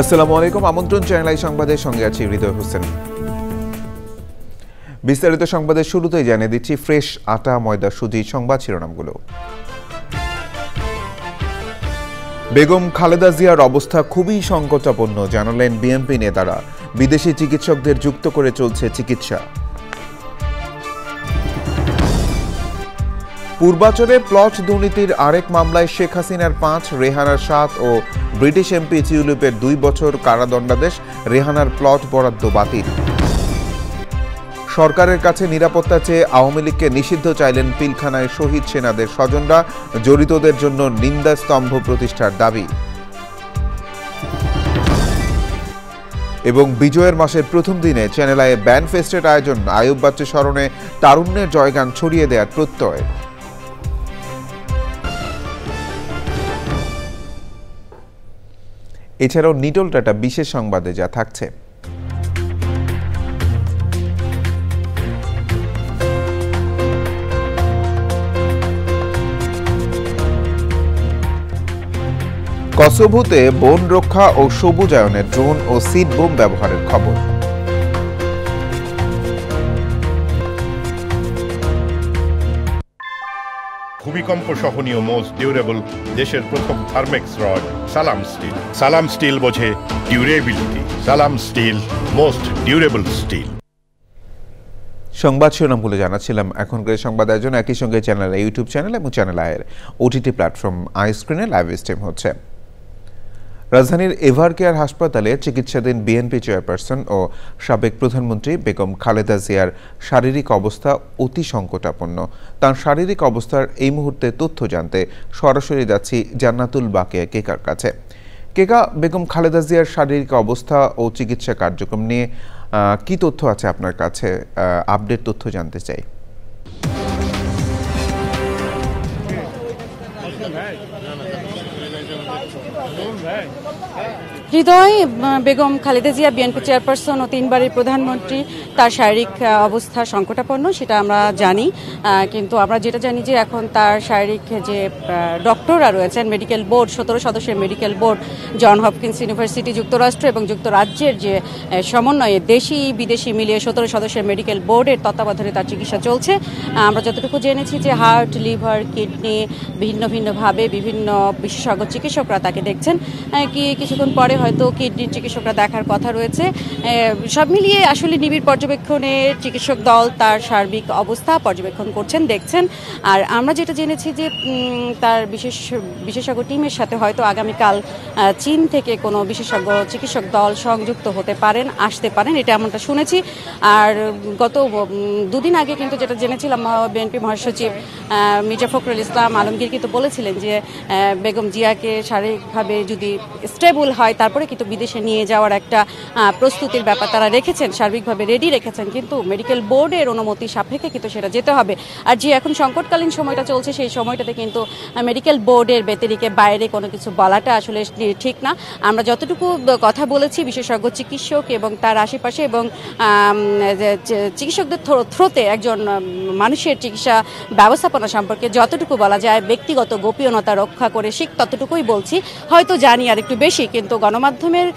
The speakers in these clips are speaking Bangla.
আসসালামু আলাইকুম। আমন্ত্রণ চ্যানেল আই সংবাদের সঙ্গে আছি হৃদয় হোসেন। বিস্তারিত সংবাদের শুরুতেই জানিয়ে দিচ্ছি ফ্রেশ আটা ময়দা সুজি সংবাদ শিরোনামগুলো। বেগম খালেদা জিয়ার অবস্থা খুবই সংকটাপন্ন জানালেন বিএনপি নেতারা। বিদেশি চিকিৎসকদের যুক্ত করে চলছে চিকিৎসা। পূর্বাচলে প্লট দুর্নীতির আরেক মামলায় শেখ হাসিনার 5, রেহানার 7 ও ব্রিটিশ এমপি চিউলিপের 2 বছর কারাদণ্ডাদেশ। রেহানার প্লট বরাদ্দ বাতিল। সরকারের কাছে নিরাপত্তা চেয়ে আওয়ামী লীগকে নিষিদ্ধ চাইলেন পিলখানায় শহীদ সেনাদের স্বজনরা। জড়িতদের জন্য নিন্দা স্তম্ভ প্রতিষ্ঠার দাবি। এবং বিজয়ের মাসের প্রথম দিনে চ্যানেল আইয়ে ব্যান্ড ফেস্টের আয়োজন। আইয়ুব বাচ্চু স্মরণে তারুণ্যের জয়গান ছড়িয়ে দেওয়ার প্রত্যয়। এছাড়াও নিটল টাটা বিশেষ সংবাদে যা থাকছে। কসোভোতে বন রক্ষা ও সবুজায়নে ড্রোন ও সিড বোম ব্যবহারের খবর। ভূমিকম্প সহনীয় মোস্ট ডিউরেবল দেশের প্রথম থার্মেক্স রড সালাম স্টিল। সালাম স্টিল বোঝে ডিউরেবিলিটি। সালাম স্টিল মোস্ট ডিউরেবল স্টিল। সংবাদ শিরোনামগুলো জানাচ্ছিলাম। এখনকার সংবাদ আয়োজন একই সঙ্গে চ্যানেল ইউটিউব চ্যানেল এবং চ্যানেল আইয়ের ওটিটি প্ল্যাটফর্ম আই স্ক্রিনে লাইভ স্ট্রিম হচ্ছে। রাজধানীর এভার কেয়ার হাসপাতালে চিকিৎসাধীন বিএনপি চেয়ারপারসন ও সাবেক প্রধানমন্ত্রী বেগম খালেদা জিয়ার শারীরিক অবস্থা অতি সংকটাপন্ন। তার শারীরিক অবস্থার এই মুহূর্তে তথ্য জানতে সরাসরি যাচ্ছি জান্নাতুল বাকিয়া কেকার কাছে। কেকা, বেগম খালেদা জিয়ার শারীরিক অবস্থা ও চিকিৎসা কার্যক্রম নিয়ে কি তথ্য আছে আপনার কাছে? আপডেট তথ্য জানতে চাই। হৃদয়, বেগম খালেদা জিয়া বিএনপি চেয়ারপারসন ও 3 বারের প্রধানমন্ত্রী, তার শারীরিক অবস্থা সংকটাপন্ন সেটা আমরা জানি। কিন্তু আমরা যেটা জানি যে এখন তার শারীরিক যে ডক্টররা রয়েছেন, মেডিকেল বোর্ড 17 সদস্যের medical board, John Hopkins university যুক্তরাষ্ট্র এবং যুক্তরাজ্যের যে সমন্বয়ে দেশি বিদেশি মিলিয়ে 17 সদস্যের মেডিকেল বোর্ডের তত্ত্বাবধানে তার চিকিৎসা চলছে। আমরা যতটুকু জেনেছি যে হার্ট, লিভার, কিডনি ভিন্ন ভিন্নভাবে বিভিন্ন বিশেষজ্ঞ চিকিৎসকরা তাকে দেখছেন। কিছুক্ষণ পরে হয়তো কিডনির চিকিৎসকরা দেখার কথা রয়েছে। সব মিলিয়ে আসলে নিবিড় পর্যবেক্ষণের চিকিৎসক দল তার সার্বিক অবস্থা পর্যবেক্ষণ করছেন, দেখছেন। আর আমরা যেটা জেনেছি যে তার বিশেষজ্ঞ টিমের সাথে হয়তো আগামীকাল চীন থেকে কোনো বিশেষজ্ঞ চিকিৎসক দল সংযুক্ত হতে পারেন, আসতে পারেন, এটা এমনটা শুনেছি। আর গত 2 দিন আগে কিন্তু যেটা জেনেছিলাম, বিএনপি মহাসচিব মির্জা ফখরুল ইসলাম আলমগীর কিন্তু বলেছিলেন যে বেগম জিয়াকে শারীরিকভাবে যদি স্টেবল হয় তারপরে কিন্তু বিদেশে নিয়ে যাওয়ার একটা প্রস্তুতির ব্যাপার তারা রেখেছেন, সার্বিকভাবে রেডি রেখেছেন। কিন্তু মেডিকেল বোর্ডের অনুমতি সাপেক্ষে কিন্তু সেটা যেতে হবে। আর যে এখন সংকটকালীন সময়টা চলছে সেই সময়টাতে কিন্তু মেডিকেল বোর্ডের ব্যতিরিকে বাইরে কোনো কিছু বলাটা আসলে ঠিক না। আমরা যতটুকু কথা বলেছি বিশেষজ্ঞ চিকিৎসক এবং তার আশেপাশে এবং চিকিৎসকদের থ্রোতে একজন মানুষের চিকিৎসা ব্যবস্থাপনা সম্পর্কে যতটুকু বলা যায় ব্যক্তিগত গোপনীয়তা রক্ষা করে ততটুকুই বলছি। হয়তো জানি আর একটু বেশি, কিন্তু গণমাধ্যমের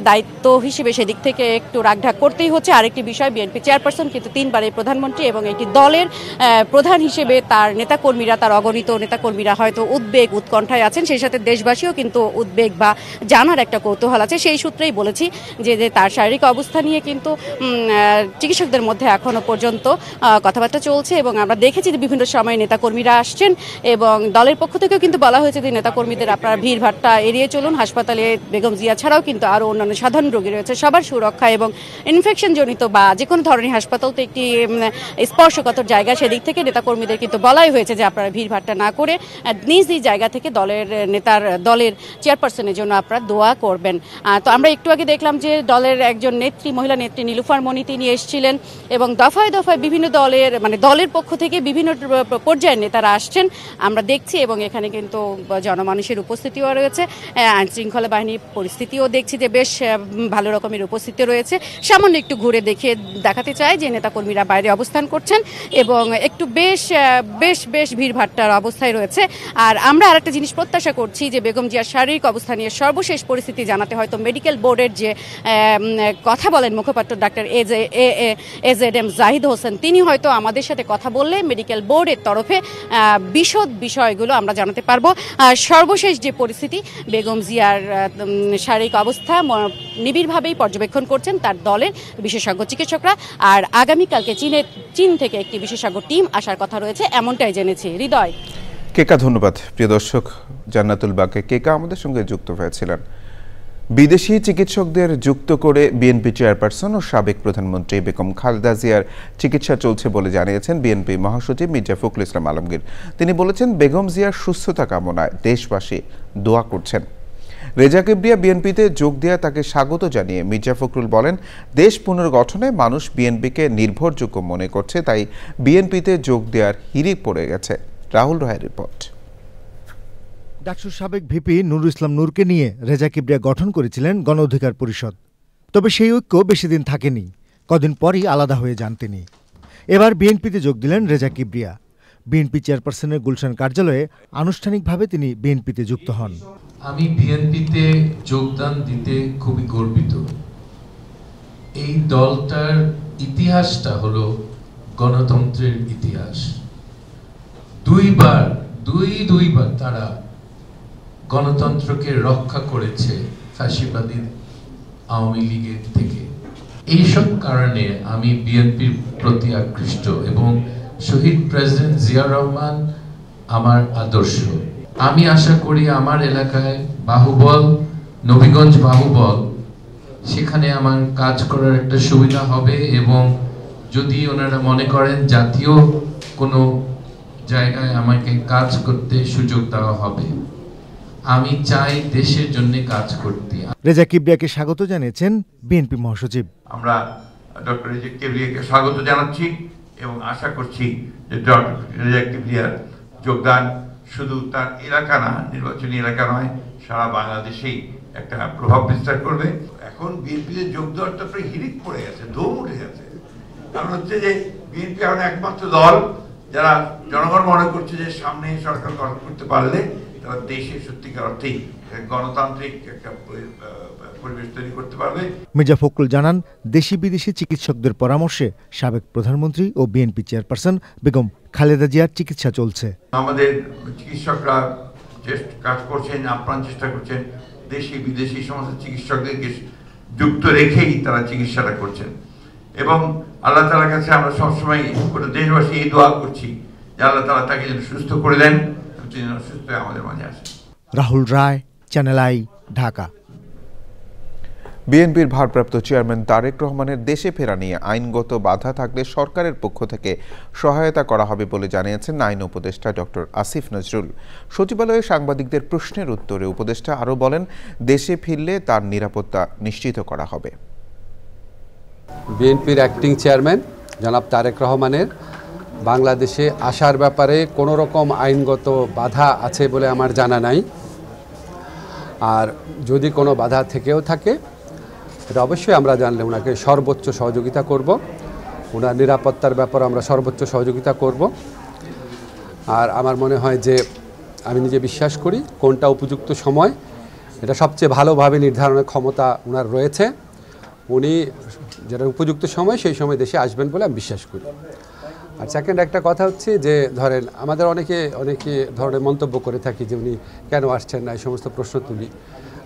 দায়িত্ব হিসেবে সেদিক থেকে একটু রাগঢাক করতেই হচ্ছে। আরেকটি বিষয়, বিএনপি চেয়ারপারসন কিন্তু 3 বারের প্রধানমন্ত্রী এবং একটি দলের প্রধান হিসেবে তার নেতাকর্মীরা, তার অগণিত নেতাকর্মীরা হয়তো উদ্বেগ উৎকণ্ঠায় আছেন। সেই সাথে দেশবাসীও কিন্তু উদ্বেগ বা জানার একটা কৌতূহল আছে। সেই সূত্রেই বলেছি যে তার শারীরিক অবস্থা নিয়ে কিন্তু চিকিৎসকদের মধ্যে এখনো পর্যন্ত কথাবার্তা চলছে এবং আমরা দেখেছি যে বিভিন্ন সময় নেতাকর্মীরা আসছেন এবং দলের পক্ষ থেকেও কিন্তু বলা হয়েছে যে নেতাকর্মীদের আপনারা ভিড়ভাট্টা এড়িয়ে চলুন। হাসপাতালে বেগম জিয়া ছাড়াও কিন্তু আরও অন্যান্য সাধারণ রোগী রয়েছে, সবার সুরক্ষা এবং ইনফেকশন জনিত বা যে কোনো ধরনের হাসপাতাল তো একটি স্পর্শকাতর জায়গা, সেদিক থেকে নেতাকর্মীদের কিন্তু বলাই হয়েছে যে আপনারা ভিড়ভাট্টা না করে নিজ নিজ জায়গা থেকে দলের চেয়ারপারসনের জন্য আপনারা দোয়া করবেন। তো আমরা একটু আগে দেখলাম যে দলের একজন মহিলা নেত্রী নীলুফার মনি তিনি এসেছিলেন এবং দফায় দফায় বিভিন্ন দলের পক্ষ থেকে বিভিন্ন পর্যায়ের নেতারা আসছেন আমরা দেখছি এবং এখানে কিন্তু জনমানুষের উপস্থিতিও দেওয়া রয়েছে। আইন শৃঙ্খলা বাহিনীর পরিস্থিতিও দেখছি যে বেশ ভালো রকমের উপস্থিতি রয়েছে। সামান্য একটু ঘুরে দেখাতে চাই যে নেতাকর্মীরা বাইরে অবস্থান করছেন এবং একটু বেশ ভিড়ভাট্টার অবস্থায় রয়েছে। আর আমরা আরেকটা জিনিস প্রত্যাশা করছি যে বেগম জিয়ার শারীরিক অবস্থা নিয়ে সর্বশেষ পরিস্থিতি জানাতে হয়তো মেডিকেল বোর্ডের যে কথা বলেন মুখপাত্র ডাক্তার AZM জাহিদ হোসেন, তিনি হয়তো আমাদের সাথে কথা বললে মেডিকেল বোর্ডের তরফে বিশদ বিষয়গুলো আমরা জানাতে পারবো। সর্বশেষ যে পরিস্থিতি, বেগম জিয়ার শারীরিক অবস্থা নিবিড়ভাবেই পর্যবেক্ষণ করছেন তার দলের বিশেষজ্ঞ চিকিৎসকরা। আর আগামীকালকে চীন থেকে একটি বিশেষজ্ঞ টিম আসার কথা রয়েছে, এমনটাই জেনেছি। হৃদয়। কেকা, ধন্যবাদ। প্রিয় দর্শক, জান্নাতুল বাকে কেকা আমাদের সঙ্গে যুক্ত হয়েছিলেন। বিদেশি চিকিৎসকদের যুক্ত করে বিএনপি চেয়ারপারসন ও সাবেক প্রধানমন্ত্রী বেগম খালেদা জিয়ার চিকিৎসা চলছে বলে জানিয়েছেন বিএনপি মহাসচিব মির্জা ফখরুল ইসলাম আলমগীর। তিনি বলেছেন, বেগম জিয়ার সুস্থতা কামনায় দেশবাসী দোয়া করছেন। রেজা কিবরিয়া বিএনপিতে যোগ দেওয়া তাকে স্বাগত জানিয়ে মির্জা ফখরুল বলেন, দেশ পুনর্গঠনে মানুষ বিএনপিকে নির্ভরযোগ্য মনে করছে, তাই বিএনপিতে যোগ দেওয়ার হিড়িক পড়ে গেছে। রাহুল রায়ের রিপোর্ট। ডাকসুর সাবেক ভিপি নুরুল ইসলাম নূরকে নিয়ে রেজা কিবরিয়া গঠন করেছিলেন গণ অধিকার পরিষদ। তবে সেই ঐক্য বেশি দিন থাকেনি, কদিন পরই আলাদা হয়ে যান তিনি। এবার বিএনপিতে যোগ দিলেন রেজা কিবরিয়া। বিএনপি চেয়ারপারসনের গুলশান কার্যালয়ে আনুষ্ঠানিকভাবে তিনি বিএনপিতে যুক্ত হন। আমি বিএনপিতে যোগদান দিতে খুবই গর্বিত। এই দলটার ইতিহাসটা হলো গণতন্ত্রের ইতিহাস। দুইবার তারা গণতন্ত্রকে রক্ষা করেছে ফ্যাসিবাদী আওয়ামী লীগের থেকে। এইসব কারণে আমি বিএনপির প্রতি আকৃষ্ট এবং শহীদ প্রেসিডেন্ট জিয়া রহমান আমার আদর্শ। আমি আশা করি আমার এলাকায় বাহুবল, নবীগঞ্জ বাহুবল, সেখানে আমার কাজ করার একটা সুবিধা হবে এবং যদি ওনারা মনে করেন জাতীয় কোনো জায়গায় আমাকে কাজ করতে সুযোগ দেওয়া হবে, আমি চাই দেশের জন্য কাজ করতে। রেজা কিবরিয়াকে স্বাগত জানিয়েছেন বিএনপি মহাসচিব। আমরা ডক্টর রেজা কিবরিয়াকে স্বাগত জানাচ্ছি এবং আশা করছি যে ডক্টর রেজা কিবরিয়ার যোগদান শুধু তার এলাকা না, নির্বাচনী এলাকা নয়, সারা বাংলাদেশেই একটা প্রভাব বিস্তার করবে। এখন বিএনপিতে যোগ দেওয়ার তো প্রায় হিড়িক পড়ে গেছে, ধুম উঠে গেছে। কারণ হচ্ছে যে বিএনপি এখন একমাত্র দল যারা জনগণ মনে করছে যে সামনে সরকার গঠন করতে পারলে তারা দেশে সত্যিকার অর্থেই গণতান্ত্রিক একটা পরিবেশ তৈরি করতে পারবে। মির্জা ফখরুল জানান, দেশি বিদেশি চিকিৎসকদের পরামর্শে সাবেক প্রধানমন্ত্রী ও বিএনপি চেয়ারপারসন বেগম খালেদা জিয়ার চিকিৎসা চলছে। আমাদের চিকিৎসকরা কাজ করছেন, আপ্রাণ চেষ্টা করছেন, দেশি বিদেশি সমস্ত চিকিৎসকদেরকে যুক্ত রেখেই তারা চিকিৎসাটা করছেন এবং আল্লাহ তাআলার কাছে আমরা সবসময় পুরো দেশবাসী এই দোয়া করছি যে আল্লাহ তাআলা তাকে যেন সুস্থ করে দেন, তিনি সুস্থ হয়ে আমাদের মাঝে আসেন। রাহুল রায়, চ্যানেল আই, ঢাকা। বিএনপির ভারপ্রাপ্ত চেয়ারম্যান তারেক রহমানের দেশে ফেরা নিয়ে আইনগত বাধা থাকলে সরকারের পক্ষ থেকে সহায়তা করা হবে বলে জানিয়েছেন আইন উপদেষ্টা ডক্টর আসিফ নজরুল। সচিবালয়ে সাংবাদিকদের প্রশ্নের উত্তরে উপদেষ্টা আরও বলেন, দেশে ফিরলে তার নিরাপত্তা নিশ্চিত করা হবে। বিএনপির অ্যাক্টিং চেয়ারম্যান জনাব তারেক রহমানের বাংলাদেশে আসার ব্যাপারে কোনো রকম আইনগত বাধা আছে বলে আমার জানা নাই। আর যদি কোনো বাধা থেকেও থাকে, এটা অবশ্যই আমরা জানলে ওনাকে সর্বোচ্চ সহযোগিতা করব। ওনার নিরাপত্তার ব্যাপারে আমরা সর্বোচ্চ সহযোগিতা করব। আর আমার মনে হয় যে আমি নিজে বিশ্বাস করি কোনটা উপযুক্ত সময়, এটা সবচেয়ে ভালোভাবে নির্ধারণের ক্ষমতা ওনার রয়েছে। উনি যেটা উপযুক্ত সময় সেই সময় দেশে আসবেন বলে আমি বিশ্বাস করি। আর সেকেন্ড একটা কথা হচ্ছে যে ধরেন আমাদের অনেকে ধরনের মন্তব্য করে থাকি যে উনি কেন আসছেন না, এই সমস্ত প্রশ্ন তুলি।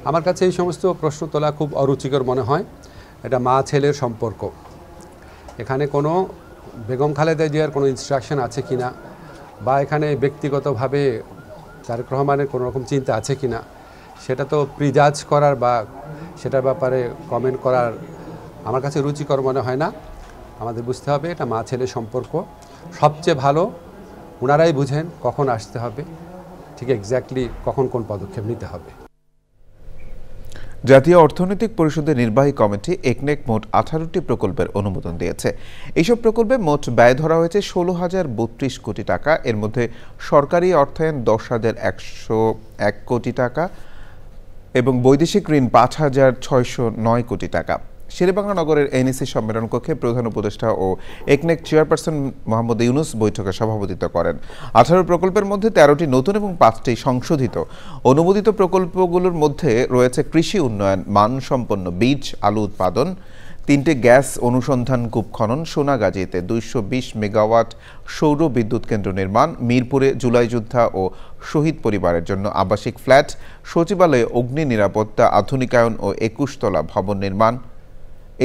আমার কাছে এই সমস্ত প্রশ্ন তোলা খুব অরুচিকর মনে হয়। এটা মা ছেলের সম্পর্ক, এখানে কোনো বেগম খালেদা জিয়ার কোনো ইনস্ট্রাকশন আছে কিনা বা এখানে ব্যক্তিগতভাবে তারেক রহমানের কোনো রকম চিন্তা আছে কিনা, সেটা তো প্রিজাজ করার বা সেটার ব্যাপারে কমেন্ট করার আমার কাছে রুচিকর মনে হয় না। আমাদের বুঝতে হবে এটা মা ছেলে সম্পর্ক। সবচেয়ে ভালো ওনারাই বুঝেন কখন আসতে হবে, ঠিক এক্স্যাক্টলি কখন কোন পদক্ষেপ নিতে হবে। জাতীয় অর্থনৈতিক পরিষদের নির্বাহী কমিটি একনেক মোট 18টি প্রকল্পের অনুমোদন দিয়েছে। এইসব প্রকল্পে মোট ব্যয় ধরা হয়েছে 16,032 কোটি টাকা। এর মধ্যে সরকারি অর্থায়ন 10,101 কোটি টাকা, এবং বৈদেশিক ঋণ ৫,৬০৯ কোটি টাকা। শেরেবাংলা নগরের এনএসি সম্মেলন কক্ষে প্রধান উপদেষ্টা ও একনেক চেয়ারপারসন মোহাম্মদ ইউনুস বৈঠকে সভাপতিত্ব করেন। 18 প্রকল্পের মধ্যে 13টি নতুন এবং 5টি সংশোধিত। অনুমোদিত প্রকল্পগুলোর মধ্যে রয়েছে কৃষি উন্নয়ন, মানসম্পন্ন বীজ, আলু উৎপাদন, 3টে গ্যাস অনুসন্ধান কূপ খনন, সোনাগাজীতে 220 মেগাওয়াট সৌর বিদ্যুৎ কেন্দ্র নির্মাণ, মিরপুরে জুলাই যোদ্ধা ও শহীদ পরিবারের জন্য আবাসিক ফ্ল্যাট, সচিবালয়ে অগ্নি নিরাপত্তা আধুনিকায়ন ও 21 তলা ভবন নির্মাণ।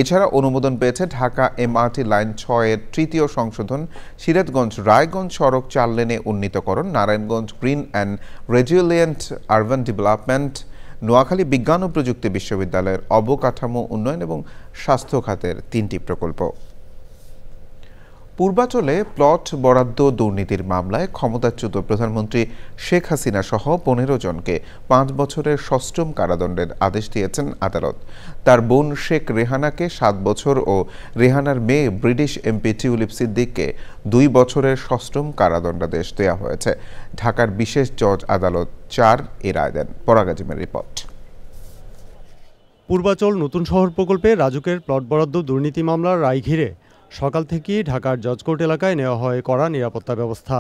এছাড়া অনুমোদন পেয়েছে ঢাকা এমআরটি লাইন 6-এর তৃতীয় সংশোধন, সিরাজগঞ্জ রায়গঞ্জ সড়ক 4 লেনে উন্নীতকরণ, Narayanganj green and resilient urban development, Noakhali বিজ্ঞান ও প্রযুক্তি বিশ্ববিদ্যালয়ের অবকাঠামো উন্নয়ন এবং স্বাস্থ্য খাতের 3টি প্রকল্প। পূর্বাচলে প্লট বরাদ্দ দুর্নীতির মামলায় ক্ষমতাচ্যুত প্রধানমন্ত্রী শেখ হাসিনা সহ 15 জনকে 5 বছরের সশ্রম কারাদণ্ডের আদেশ দিয়েছেন আদালত। তার বোন শেখ রেহানাকে 7 বছর ও রেহানার মেয়ে ব্রিটিশ এমপি টিউলিপ সিদ্দিককে 2 বছরের সশ্রম কারাদণ্ডাদেশ দেওয়া হয়েছে। ঢাকার বিশেষ জজ আদালত 4 এ রায় দেন। পরাগ আজিমের রিপোর্ট। পূর্বাচল নতুন শহর প্রকল্পে রাজুকের প্লট বরাদ্দ দুর্নীতি মামলার রায় ঘিরে সকাল থেকেই ঢাকার জজকোর্ট এলাকায় নেওয়া হয় কড়া নিরাপত্তা ব্যবস্থা।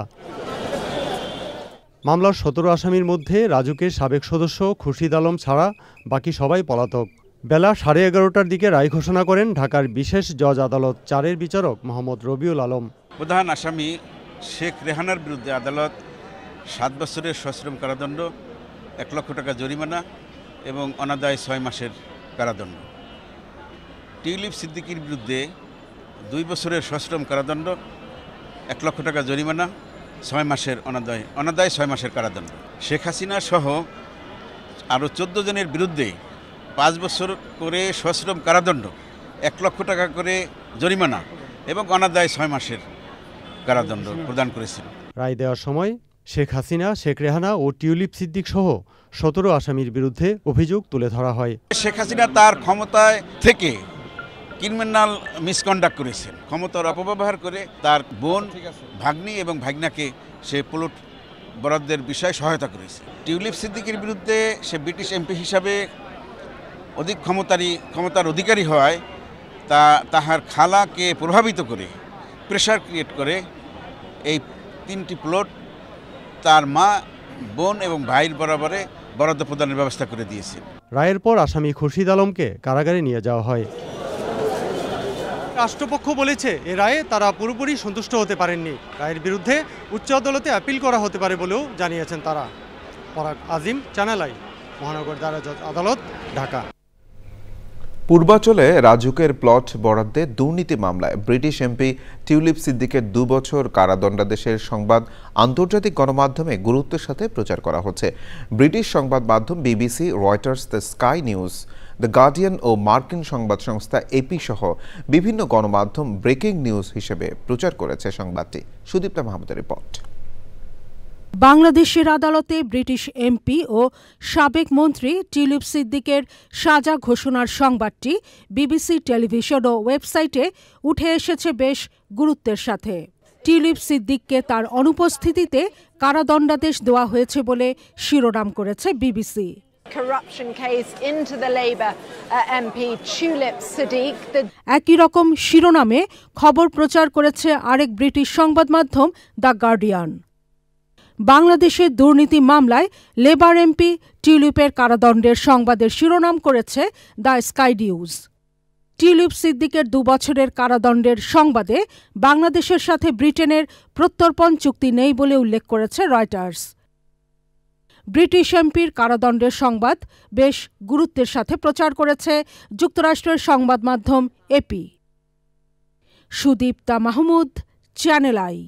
মামলার 17 আসামির মধ্যে রাজুকের সাবেক সদস্য খুরশিদ আলম ছাড়া বাকি সবাই পলাতক। বেলা 11:30টার দিকে রায় ঘোষণা করেন ঢাকার বিশেষ জজ আদালত 4-এর বিচারক মোহাম্মদ রবিউল আলম। প্রধান আসামি শেখ রেহানার বিরুদ্ধে আদালত 7 বছরের সশ্রম কারাদণ্ড, 1 লক্ষ টাকা জরিমানা এবং অনাদায় 6 মাসের কারাদণ্ড। টিউলিপ সিদ্দিকির বিরুদ্ধে 2 বছরের সশ্রম কারাদণ্ড, 1 লক্ষ টাকা জরিমানা, 6 মাসের অনাদায় 6 মাসের কারাদণ্ড। শেখ হাসিনা সহ আরও 14 জনের বিরুদ্ধে 5 বছর করে সশ্রম কারাদণ্ড, 1 লক্ষ টাকা করে জরিমানা এবং অনাদায় 6 মাসের কারাদণ্ড প্রদান করেছিল। রায় দেওয়ার সময় শেখ হাসিনা, শেখ রেহানা ও টিউলিপ সিদ্দিক সহ 17 আসামির বিরুদ্ধে অভিযোগ তুলে ধরা হয়। শেখ হাসিনা তার ক্ষমতায় থেকে ক্রিমিনাল মিসকন্ডাক্ট করেছেন, ক্ষমতার অপব্যবহার করে তার বোন, ভাগ্নি এবং ভাগনাকে সে প্লট বরাদ্দের বিষয়ে সহায়তা করেছে। টিউলিপ সিদ্দিকের বিরুদ্ধে সে ব্রিটিশ এমপি হিসাবে অধিক ক্ষমতার অধিকারী হওয়ায় তাহার খালাকে প্রভাবিত করে প্রেশার ক্রিয়েট করে এই 3টি প্লট তার মা, বোন এবং ভাইয়ের বরাবরে বরাদ্দ প্রদানের ব্যবস্থা করে দিয়েছে। রায়ের পর আসামি খুরশিদ আলমকে কারাগারে নিয়ে যাওয়া হয়। রাষ্ট্রপক্ষ বলেছে এ রায়ে তারা পুরোপুরি সন্তুষ্ট হতে পারেননি। রায়ের বিরুদ্ধে উচ্চ আদালতে আপিল করা হতে পারে বলেও জানিয়েছেন তারা। পরাগ আজিম, চ্যানেল আই, মহানগর দায়রা জজ আদালত, ঢাকা। পূর্বাচলে রাজুকের প্লট বরাদ্দে দুর্নীতি মামলায় ব্রিটিশ এমপি টিউলিপ সিদ্দিকের 2 বছর কারাদণ্ডাদেশের সংবাদ আন্তর্জাতিক গণমাধ্যমে গুরুত্বের সাথে প্রচার করা হচ্ছে। ব্রিটিশ সংবাদ মাধ্যম BBC, Reuters, the Sky News, the Guardian ও মার্কিন সংবাদ সংস্থা এপি সহ বিভিন্ন গণমাধ্যম ব্রেকিং নিউজ হিসেবে প্রচার করেছে সংবাদটি। সুদীপ্তা মাহমুদের রিপোর্ট। বাংলাদেশের আদালতে ব্রিটিশ এমপি ও সাবেক মন্ত্রী টিউলিপ সিদ্দিকের সাজা ঘোষণার সংবাদটি বিবিসি টেলিভিশন ও ওয়েবসাইটে উঠে এসেছে বেশ গুরুত্বের সাথে। টিউলিপ সিদ্দিককে তার অনুপস্থিতিতে কারাদণ্ডাদেশ দেওয়া হয়েছে বলে শিরোনাম করেছে বিবিসি। একই রকম শিরোনামে খবর প্রচার করেছে আরেক ব্রিটিশ সংবাদ মাধ্যম দ্য গার্ডিয়ান। বাংলাদেশের দুর্নীতি মামলায় লেবার এমপি টিউলিপের কারাদণ্ডের সংবাদের শিরোনাম করেছে দ্য স্কাই নিউজ। টিউলিপ সিদ্দিকের 2 বছরের কারাদণ্ডের সংবাদে বাংলাদেশের সাথে ব্রিটেনের প্রত্যর্পণ চুক্তি নেই বলে উল্লেখ করেছে রয়টার্স। ব্রিটিশ এমপির কারাদণ্ডের সংবাদ বেশ গুরুত্বের সাথে প্রচার করেছে যুক্তরাষ্ট্রের সংবাদ মাধ্যম AP. Sudipta Mahmud, channel I.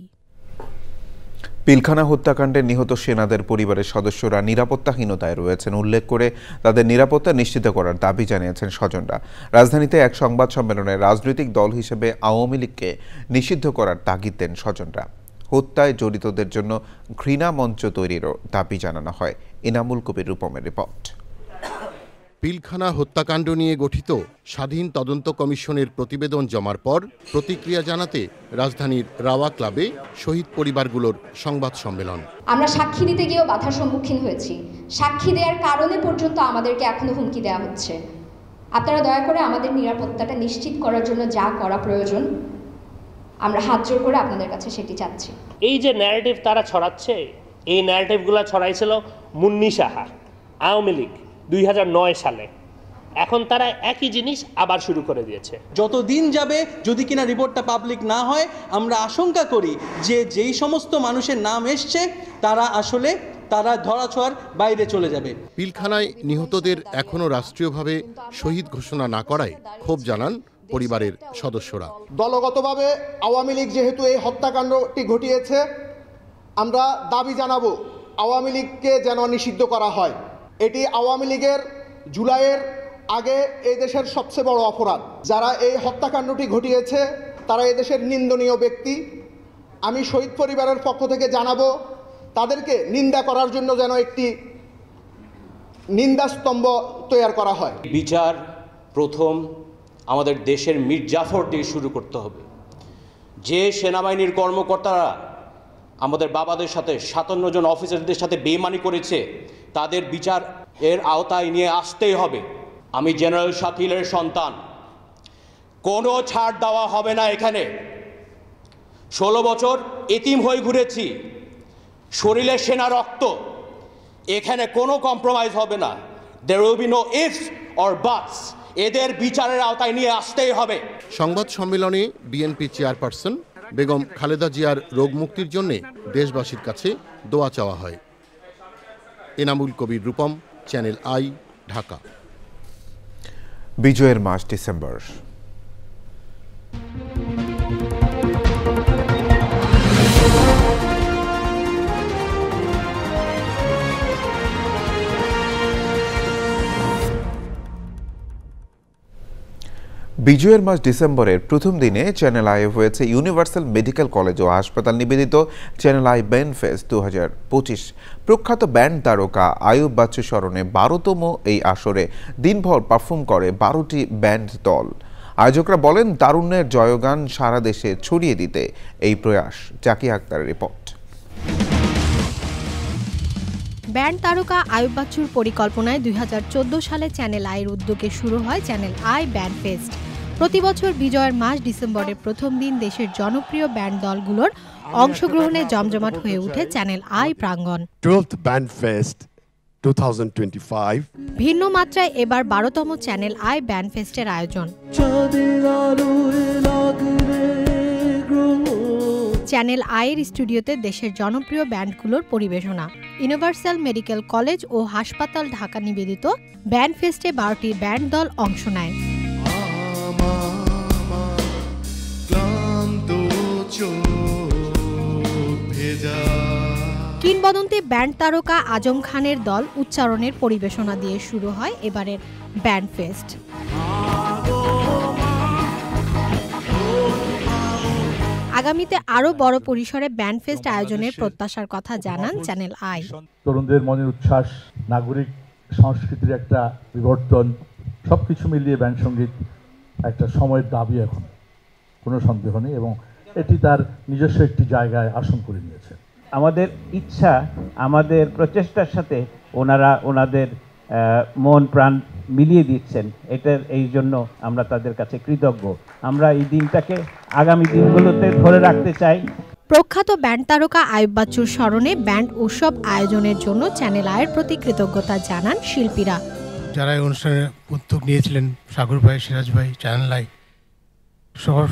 Pilkhana হত্যাকাণ্ডে নিহত সেনাদের পরিবারের সদস্যরা নিরাপত্তাহীনতায় রয়েছেন উল্লেখ করে তাদের নিরাপত্তা নিশ্চিত করার দাবি জানিয়েছেন স্বজনরা। রাজধানীতে এক সংবাদ সম্মেলনে রাজনৈতিক দল হিসেবে আওয়ামী লীগকে নিষিদ্ধ করার তাগিদ দেন স্বজনরা। হত্যায় জড়িতদের জন্য ঘৃণা মঞ্চ তৈরিরও দাবি জানানো হয়। ইনামুল কবির রূপমের রিপোর্ট। পিলখানা হত্যাকাণ্ড নিয়ে গঠিত স্বাধীন তদন্ত কমিশনের প্রতিবেদন জমার পর প্রতিক্রিয়া জানাতে রাজধানীর রাওয়া ক্লাবে শহীদ পরিবারগুলোর সংবাদ সম্মেলন। আমরা সাক্ষী দিতে গিয়েও বাধার সম্মুখীন হয়েছি। সাক্ষী দেওয়ার কারণে পর্যন্ত আমাদেরকে এখনো হুমকি দেওয়া হচ্ছে। আপনারা দয়া করে আমাদের নিরাপত্তাটা নিশ্চিত করার জন্য যা করা প্রয়োজন আমরা হাত জোর করে আপনাদের কাছে সেটি চাচ্ছি। এই যে ন্যারেটিভ তারা ছড়াচ্ছে, এই ন্যারেটিভগুলো ছড়াইছিল মুন্নি সাহা, আওয়ামী লীগ 2009 সালে। এখন তারা একই জিনিস আবার শুরু করে দিয়েছে। যত দিন যাবে যদি কিনা রিপোর্টটা পাবলিক না হয়, আমরা আশঙ্কা করি যে যেই সমস্ত মানুষের নাম এসছে তারা ধরাছোঁয়ার বাইরে চলে যাবে। পিলখানায় নিহতদের এখনও রাষ্ট্রীয়ভাবে শহীদ ঘোষণা না করায় ক্ষোভ জানান পরিবারের সদস্যরা। দলগতভাবে আওয়ামী লীগ যেহেতু এই হত্যাকাণ্ডটি ঘটিয়েছে, আমরা দাবি জানাবো আওয়ামী লীগকে যেন নিষিদ্ধ করা হয়। এটি আওয়ামী লীগের জুলাইয়ের আগে এই দেশের সবচেয়ে বড় অপরাধ। যারা এই হত্যাকাণ্ডটি ঘটিয়েছে তারা এই দেশের নিন্দনীয় ব্যক্তি। আমি শহীদ পরিবারের পক্ষ থেকে জানাবো তাদেরকে নিন্দা করার জন্য যেন একটি নিন্দাস্তম্ভ তৈরি করা হয়। বিচার প্রথম আমাদের দেশের মীর জাফর দিয়ে শুরু করতে হবে। যে সেনাবাহিনীর কর্মকর্তারা আমাদের বাবাদের সাথে 57 জন অফিসারদের সাথে বেইমানি করেছে তাদের বিচার এর আওতায় নিয়ে আসতেই হবে। আমি জেনারেল শাকিলের সন্তান, কোনো ছাড় দেওয়া হবে না। এখানে 16 বছর এতিম হয়ে ঘুরেছি, শরীরে সেনা রক্ত, এখানে কোনো কম্প্রোমাইজ হবে না। There will be no ifs or buts. এদের বিচারের আওতায় নিয়ে আসতেই হবে। সংবাদ সম্মেলনে বিএনপি চেয়ারপারসন বেগম খালেদা জিয়ার রোগ মুক্তির জন্য দেশবাসীর কাছে দোয়া চাওয়া হয়। Enamul Kabir Rupam, channel I, Dhaka. বিজয়ের মাস ডিসেম্বর। বিজয়ের মাস ডিসেম্বরের প্রথম দিনে চ্যানেল আই হয়েছে ইউনিভার্সাল মেডিকেল কলেজ ও হাসপাতাল নিবেদিত চ্যানেল আই ব্যান্ড ফেস্ট 2025। প্রখ্যাত ব্যান্ড তারকা আয়ুব বাচ্চু স্মরণে 12তম এই আসরে দিনভর পারফর্ম করে 12টি ব্যান্ড দল। আয়োজকরা বলেন তারুণ্যের জয়গান সারা দেশে ছড়িয়ে দিতে এই প্রয়াস। জাকিয়া আক্তারের রিপোর্ট। ব্যান্ড তারকা আয়ুব বাচ্চুর পরিকল্পনায় 2014 সালে চ্যানেল আইয়ের উদ্যোগে শুরু হয় চ্যানেল আই ব্যান্ড ফেস্ট। প্রতি বছর বিজয়ের মাস ডিসেম্বরের প্রথম দিন দেশের জনপ্রিয় ব্যান্ড দলগুলোর অংশগ্রহণে জমজমাট হয়ে ওঠে চ্যানেল আই প্রাঙ্গণ। 12th Band Fest 2025 ভিন্ন মাত্রায় এবার 12তম চ্যানেল আই ব্যান্ড ফেস্টের আয়োজন। চ্যানেল আইয়ের স্টুডিওতে দেশের জনপ্রিয় ব্যান্ডগুলোর পরিবেশনা। ইউনিভার্সাল মেডিকেল কলেজ ও হাসপাতাল ঢাকা নিবেদিত ব্যান্ড ফেস্টে 12টি ব্যান্ড দল অংশ নেয়। কিংবদন্তি ব্যান্ড তারকা আজম খানের দল উচ্চারণের পরিবেশনা দিয়ে শুরু হয় এবারের ব্যান্ড ফেস্ট। আগামীতে আরো বড় পরিসরে ব্যান্ড ফেস্ট আয়োজনের প্রত্যাশার কথা জানান চ্যানেল আই। তরুণদের মনের উচ্ছ্বাস, নাগরিক সংস্কৃতির একটা বিবর্তন, সবকিছু মিলিয়ে ব্যান্ড সঙ্গীত একটা সময়ের দাবি এখন, কোনো সন্দেহ নেই, এবং এটি তার নিজস্ব একটি জায়গায় আসন করে নিয়েছে। আমাদের ইচ্ছা, আমাদের প্রচেষ্টার সাথে ওনারা ওনাদের মন প্রাণ মিলিয়ে দিচ্ছেন, এটার এই জন্য আমরা তাদের কাছে কৃতজ্ঞ। আমরা এই দিনটাকে আগামী দিনগুলোতে ধরে রাখতে চাই। প্রখ্যাত ব্যান্ড তারকা আয়ুব বাচ্চুর স্মরণে ব্যান্ড উৎসব আয়োজনের জন্য চ্যানেল আইয়ের প্রতি কৃতজ্ঞতা জানান শিল্পীরা। যারা এই অনুষ্ঠানে উদ্যোগ নিয়েছিলেন, সাগর ভাই, সিরাজ ভাই, চ্যানেল আই,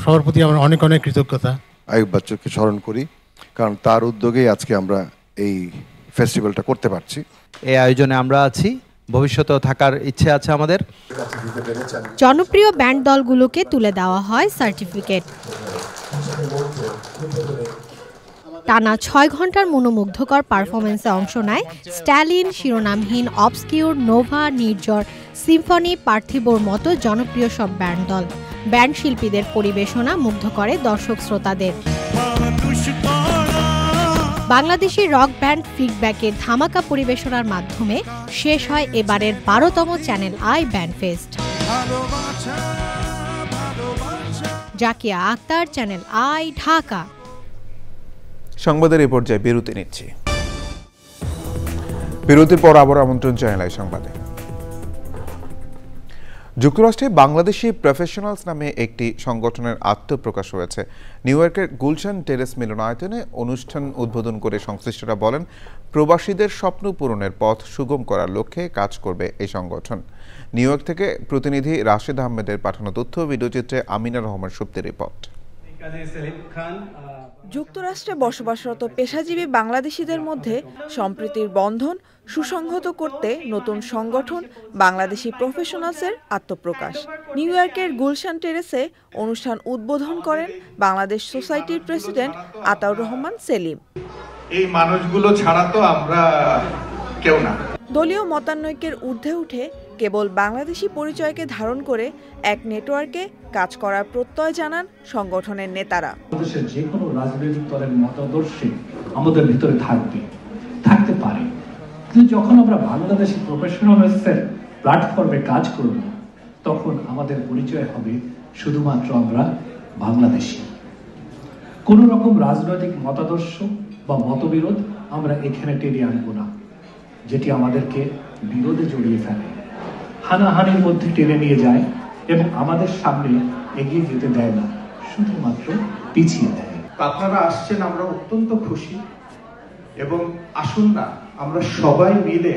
সবার প্রতি আমার অনেক অনেক কৃতজ্ঞতা। আয়ুব বাচ্চুকে স্মরণ করি, কারণ তার উদ্যোগেই আজকে আমরা এই ফেস্টিভ্যালটা করতে পারছি। এই আয়োজনে আমরা আছি, ভবিষ্যতেও থাকার ইচ্ছে আছে আমাদের। জনপ্রিয় ব্যান্ড দলগুলোকে তুলে দেওয়া হয় সার্টিফিকেট। টানা 6 ঘন্টার মনোমুগ্ধকর পারফরমেন্সে অংশ নেয় স্ট্যালিন, শিরোনামহীন, অবস্কিউর, নোভা, নির্ঝর, সিম্ফনি, পার্থিবর মতো জনপ্রিয় সব ব্যান্ড দল। ব্যান্ড শিল্পীদের পরিবেশনা মুগ্ধ করে দর্শক শ্রোতাদের। বাংলাদেশি রক ব্যান্ড ফিডব্যাকের ধামাকা পরিবেশনার মাধ্যমে শেষ হয় এবারের 12তম channel I band fest. Zakia Akter, channel I, Dhaka. সংবাদের এই পর্যায়ে বিরতি নিচ্ছি। বিরতির পর আবার আমন্ত্রণ চ্যানেল আই সংবাদে। যুক্তরাষ্ট্রে বাংলাদেশি প্রফেশনালস নামে একটি সংগঠনের আত্মপ্রকাশ হয়েছে। নিউ ইয়র্কের গুলশান টেরেস মিলনায়তনে অনুষ্ঠান উদ্বোধন করে সংশ্লিষ্টরা বলেন, প্রবাসীদের স্বপ্ন পূরণের পথ সুগম করার লক্ষ্যে কাজ করবে এই সংগঠন। নিউ ইয়র্ক থেকে প্রতিনিধি রাশেদ আহমেদের পাঠানো তথ্য, ভিডিওচিত্রে আমিনা রহমান সুপ্তির রিপোর্ট। যুক্তরাষ্ট্রে বসবাসরত পেশাজীবী বাংলাদেশিদের মধ্যে সম্প্রীতির বন্ধন সুসংহত করতে নতুন সংগঠন বাংলাদেশি প্রফেশনালসের আত্মপ্রকাশ। নিউ ইয়র্কের গুলশান টেরেসে অনুষ্ঠান উদ্বোধন করেন বাংলাদেশ সোসাইটির প্রেসিডেন্ট আতাউর রহমান সেলিম। এই মানুষগুলো ছাড়া তো আমরা কেউ না। দলীয় মতানৈক্যের ঊর্ধ্বে উঠে কেবল বাংলাদেশি পরিচয়কে ধারণ করে এক নেটওয়ার্কে কাজ করার প্রত্যয় জানান সংগঠনের নেতারা। দেশের যে কোনো রাজনৈতিক দলের মতাদর্শে আমাদের ভিতরে থাকতে পারে, কিন্তু যখন আমরা বাংলাদেশি প্রফেশনালসের প্ল্যাটফর্মে কাজ করব, তখন আমাদের পরিচয় হবে শুধুমাত্র আমরা বাংলাদেশি। কোনো রকম রাজনৈতিক মতাদর্শ বা মতবিরোধ আমরা এখানে টেনে আনবো না, যেটি আমাদেরকে বিরোধে জড়িয়ে ফেলে, হানাহানির মধ্যে টেনে নিয়ে যায় এবং আমাদের সামনে এগিয়ে যেতে দেয় না, শুধুমাত্র পিছিয়ে দেয়। আপনারা আসছেন, আমরা অত্যন্ত খুশি, এবং আসুন না আমরা সবাই মিলে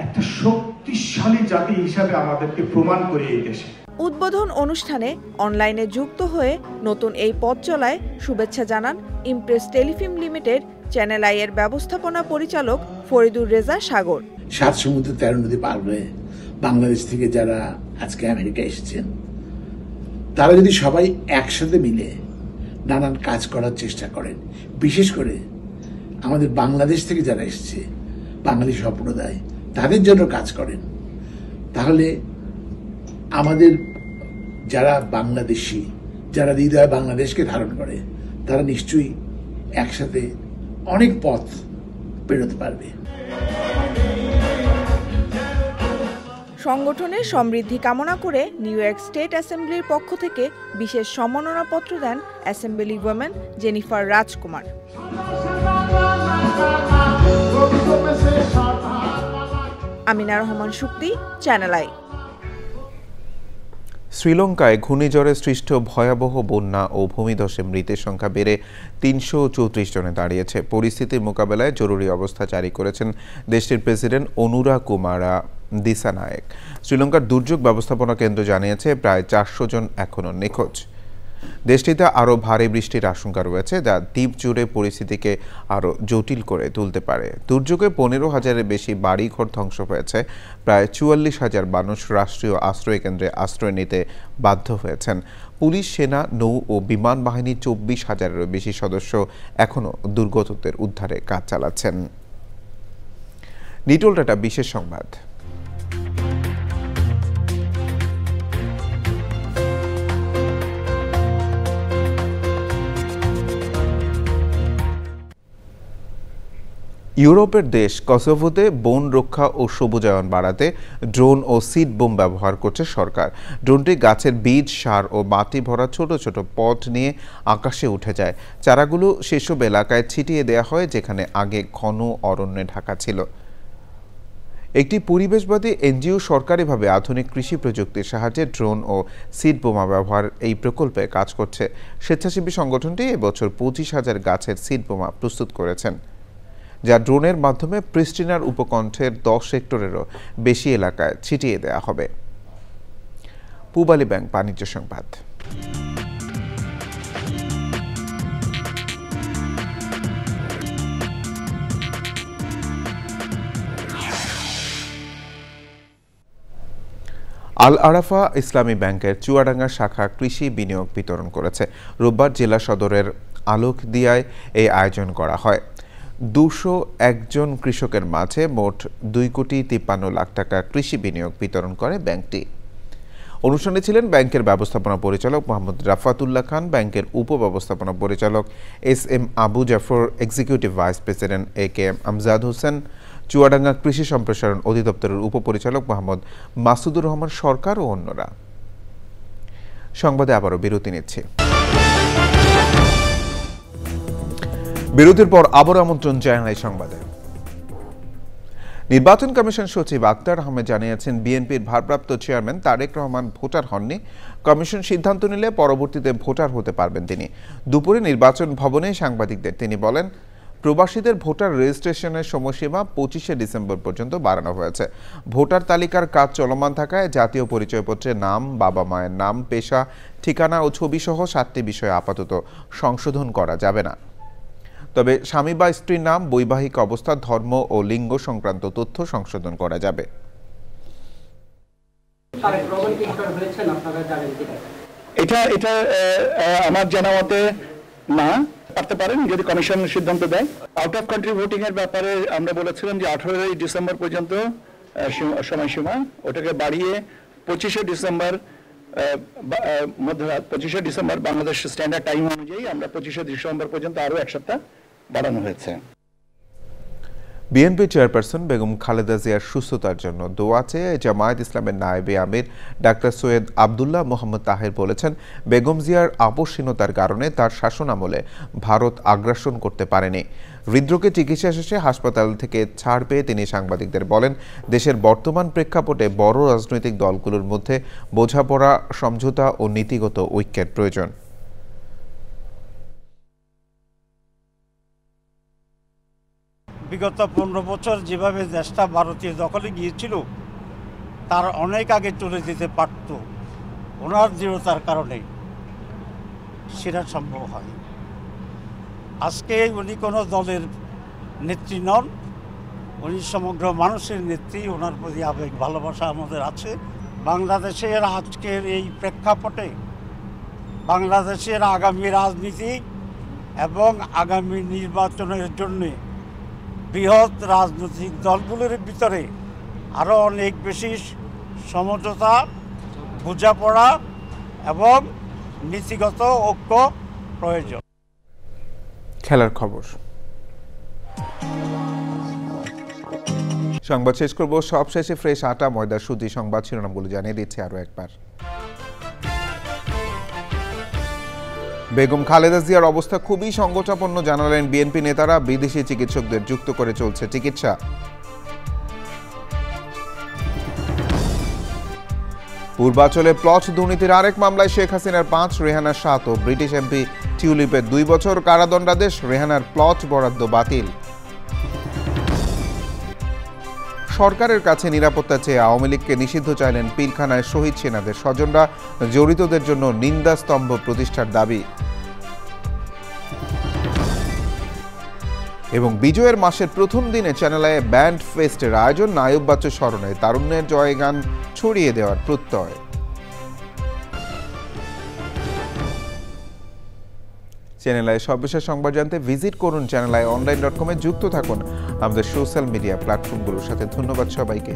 একটা শক্তিশালী জাতি হিসাবে আমাদেরকে প্রমাণ করি এই দেশে। উদ্বোধন অনুষ্ঠানে অনলাইনে যুক্ত হয়ে নতুন এই পথ চলায় শুভেচ্ছা জানান Impress Telefilm limited channel I এর ব্যবস্থাপনা পরিচালক ফরিদুর রেজা সাগর। 7 সমুদ্র 13 নদী পার হয়ে বাংলাদেশ থেকে যারা আজকে আমেরিকা এসেছেন, তারা যদি সবাই একসাথে মিলে নানান কাজ করার চেষ্টা করেন, বিশেষ করে আমাদের বাংলাদেশ থেকে যারা এসছে বাঙালি সম্প্রদায়, তাদের জন্য কাজ করেন, তাহলে আমাদের যারা বাংলাদেশি, যারা হৃদয় বাংলাদেশকে ধারণ করে, তারা নিশ্চয়ই একসাথে অনেক পথ পেরোতে পারবে। সংগঠনের সমৃদ্ধি কামনা করে নিউ ইয়র্ক স্টেট অ্যাসেম্বলির পক্ষ থেকে বিশেষ সম্মাননাপত্র দেন assembly woman Jennifer Rajkumar. Amina Rahman Shukti, channel I. শ্রীলঙ্কায় ঘূর্ণিঝড়ে সৃষ্ট ভয়াবহ বন্যা ও ভূমিধসে মৃতের সংখ্যা বেড়ে ৩৩৪ জনে দাঁড়িয়েছে। পরিস্থিতির মোকাবেলায় জরুরি অবস্থা জারি করেছেন দেশটির প্রেসিডেন্ট অনুরা কুমারা দিসানায়েক। শ্রীলঙ্কার দুর্যোগ ব্যবস্থাপনা কেন্দ্র জানিয়েছে প্রায় 400 জন এখনও নিখোঁজ। দেশটিতে আরও ভারী বৃষ্টির আশঙ্কা রয়েছে, যা দ্বীপ জুড়ে পরিস্থিতিকে আরও জটিল করে তুলতে পারে। দুর্যোগে 15,000-এর বেশি বাড়িঘর ধ্বংস হয়েছে। প্রায় 44,000 মানুষ রাষ্ট্রীয় আশ্রয় কেন্দ্রে আশ্রয় নিতে বাধ্য হয়েছেন। পুলিশ, সেনা, নৌ ও বিমান বাহিনীর 24,000-এরও বেশি সদস্য এখনও দুর্গতদের উদ্ধারে কাজ চালাচ্ছেন। নিটোল ডাটা বিশেষ সংবাদ। ইউরোপের দেশ কসোভোতে বন রক্ষা ও সবুজায়ন বাড়াতে ড্রোন ও সিড বোম ব্যবহার করছে সরকার। ড্রোনটি গাছের বীজ, সার ও মাটি ভরা ছোট ছোট পট নিয়ে আকাশে উঠে যায়। চারাগুলো সেসব এলাকায় ছিটিয়ে দেওয়া হয় যেখানে আগে ঘন অরণ্যে ঢাকা ছিল। একটি পরিবেশবাদী এনজিও সরকারিভাবে আধুনিক কৃষি প্রযুক্তির সাহায্যে ড্রোন ও সিড বোমা ব্যবহার এই প্রকল্পে কাজ করছে। স্বেচ্ছাসেবী সংগঠনটি এবছর 25,000 গাছের সিড বোমা প্রস্তুত করেছেন, যা ড্রোনের মাধ্যমে প্রিস্টিনার উপকণ্ঠের 10 হেক্টরেরও বেশি এলাকায় ছিটিয়ে দেওয়া হবে। পূবালী ব্যাংক বাণিজ্য সংবাদ। আল আরাফা ইসলামী ব্যাংকের চুয়াডাঙ্গা শাখা কৃষি বিনিয়োগ বিতরণ করেছে। রোববার জেলা সদরের আলোকদিয়ায় এই আয়োজন করা হয়। 201 জন কৃষকের মাঝে মোট 2,53,00,000 টাকা কৃষি বিনিয়োগ বিতরণ করে ব্যাংকটি। অনুষ্ঠানে ছিলেন ব্যাংকের ব্যবস্থাপনা পরিচালক মোহাম্মদ রাফাতুল্লাহ খান, ব্যাংকের উপব্যবস্থাপনা পরিচালক S M. Abu Jafar, executive vice president A K M. Amjad Hossain, Chuadanga কৃষি সম্প্রসারণ অধিদপ্তরের উপপরিচালক মোহাম্মদ মাসুদুর রহমান সরকার ও অন্যরা। সংবাদে আবারও বিরতি নিচ্ছে। বিরতির পর আবারও আমন্ত্রণ চ্যানেল সংবাদে। নির্বাচন কমিশন সচিব আক্তার আহমেদ জানিয়েছেন, বিএনপির ভারপ্রাপ্ত চেয়ারম্যান তারেক রহমান ভোটার হননি। কমিশন সিদ্ধান্ত নিলে পরবর্তীতে ভোটার হতে পারবেন তিনি। দুপুরে নির্বাচন ভবনে সাংবাদিকদের তিনি বলেন, প্রবাসীদের ভোটার রেজিস্ট্রেশনের সময়সীমা 25শে ডিসেম্বর পর্যন্ত বাড়ানো হয়েছে। ভোটার তালিকার কাজ চলমান থাকায় জাতীয় পরিচয়পত্রের নাম, বাবা মায়ের নাম, পেশা, ঠিকানা ও ছবি সহ 7টি বিষয় আপাতত সংশোধন করা যাবে না। তবে স্বামী বা স্ত্রীর নাম, বৈবাহিক অবস্থা, ধর্ম ও লিঙ্গ সংক্রান্ত তথ্য সংশোধন করা যাবে। এটা আমার জানা মতে না পারতে পারেন যদি কমিশন সিদ্ধান্ত দেয়। আউট অফ কান্ট্রি ভোটিং এর ব্যাপারে আমরা বলেছিলাম যে 18 ডিসেম্বর পর্যন্ত সময়সীমা, ওটাকে বাড়িয়ে 25শে ডিসেম্বর মধ্যরাত 25শে ডিসেম্বর বাংলাদেশ স্ট্যান্ডার্ড টাইম অনুযায়ী আমরা 25শে ডিসেম্বর পর্যন্ত আরো এক সপ্তাহ বাড়ানো হয়েছে। বিএনপি চেয়ারপারসন বেগম খালেদা জিয়ার সুস্থতার জন্য দোয়া চেয়ে জামায়াত ইসলামের নায়েবে আমির ডাক্তার সৈয়দ আবদুল্লাহ মোহাম্মদ তাহের বলেছেন, বেগম জিয়ার আপসহীনতার কারণে তার শাসনামলে ভারত আগ্রাসন করতে পারেনি। হৃদরোগে চিকিৎসা শেষে হাসপাতাল থেকে ছাড় পেয়ে তিনি সাংবাদিকদের বলেন, দেশের বর্তমান প্রেক্ষাপটে বড় রাজনৈতিক দলগুলোর মধ্যে বোঝাপড়া, সমঝোতা ও নীতিগত ঐক্যের প্রয়োজন। বিগত 15 বছর যেভাবে দেশটা ভারতীয় দখলে গিয়েছিল, তার অনেক আগে চলে যেতে পারত। ওনার দৃঢ়তার কারণে সেটা সম্ভব হয়। আজকে উনি কোনো দলের নেত্রী নন, উনি সমগ্র মানুষের নেত্রী। ওনার প্রতি আবেগ ভালোবাসা আমাদের আছে। বাংলাদেশের আজকের এই প্রেক্ষাপটে বাংলাদেশের আগামী রাজনীতি এবং আগামী নির্বাচনের জন্যে বৃহৎ রাজনৈতিক দলগুলোর ভিতরে আরও অনেক বেশি সমঝোতা, বোঝাপড়া এবং নীতিগত ঐক্য প্রয়োজন। খেলার খবর সংবাদ শেষ করব। সবশেষে ফ্রেশ আটা ময়দা সুজি সংবাদ শিরোনামগুলো জানিয়ে দিচ্ছে আরও একবার। বেগম খালেদা জিয়ার অবস্থা খুবই সংকটাপন্ন জানালেন বিএনপি নেতারা। বিদেশি চিকিৎসকদের যুক্ত করে চলছে চিকিৎসা। পূর্বাঞ্চলে প্লট দুর্নীতির আরেক মামলায় শেখ হাসিনার 5, রেহানার 7 ও ব্রিটিশ এমপি টিউলিপের 2 বছর কারাদণ্ডাদেশ। রেহানার প্লট বরাদ্দ বাতিল। সরকারের কাছে নিরাপত্তা চেয়ে আওয়ামী লীগকে নিষিদ্ধ চাইলেন পীরখানায় শহীদ সেনাদের স্বজনরা। জড়িতদের জন্য নিন্দাস্তম্ভ প্রতিষ্ঠার দাবি। এবং বিজয়ের মাসের প্রথম দিনে চ্যানেল আইয়ে ব্যান্ড ফেস্টের আয়োজন। নায়ব বাচ্চু স্মরণে তারুণ্যের জয়গান ছড়িয়ে দেওয়ার প্রত্যয়। চ্যানেল আই সর্বশেষ সংবাদ জানতে ভিজিট করুন চ্যানেল আই অনলাইন.com-এ। যুক্ত থাকুন আমাদের সোশ্যাল মিডিয়া প্ল্যাটফর্মগুলোর সাথে। ধন্যবাদ সবাইকে।